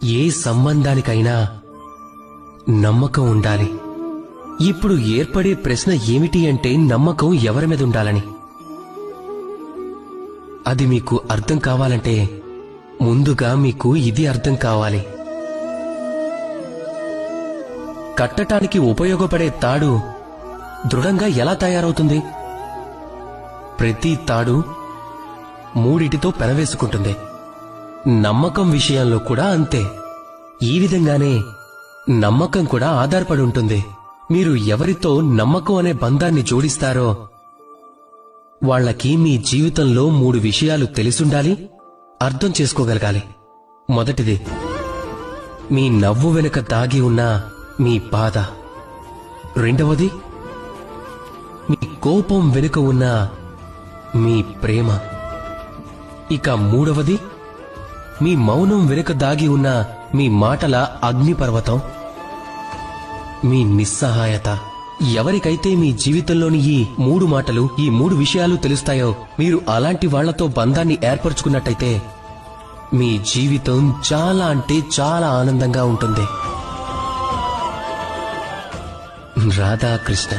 ఏ సంబంధానికైనా నమ్మకం ఉండాలి. ఇప్పుడు ఏర్పడే ప్రశ్న ఏమిటి అంటే నమ్మకం ఎవరి మీద ఉండాలని. అది మీకు అర్థం కావాలంటే ముందుగా మీకు ఇది అర్థం కావాలి. కట్టటానికి ఉపయోగపడే తాడు దృఢంగా ఎలా తయారవుతుంది? ప్రతి తాడు మూడిటితో పెనవేసుకుంటుంది. నమ్మకం విషయంలో కూడా అంతే. ఈ విధంగానే నమ్మకం కూడా ఆధారపడి ఉంటుంది. మీరు ఎవరితో నమ్మకం అనే బంధాన్ని జోడిస్తారో వాళ్లకి మీ జీవితంలో 3 విషయాలు తెలిసుండాలి, అర్థం చేసుకోగలగాలి. మొదటిది, మీ నవ్వు వెనుక దాగి ఉన్న మీ బాధ. రెండవది, మీ కోపం వెనుక ఉన్న మీ ప్రేమ. ఇక మూడవది, మీ మౌనం వెనుక దాగి ఉన్న మీ మాటల అగ్నిపర్వతం, మీ నిస్సహాయత. ఎవరికైతే మీ జీవితంలోని ఈ 3 మాటలు, ఈ 3 విషయాలు తెలుస్తాయో మీరు అలాంటి వాళ్లతో బంధాన్ని ఏర్పరచుకున్నట్టయితే మీ జీవితం చాలా అంటే చాలా ఆనందంగా ఉంటుంది. రాధాకృష్ణ.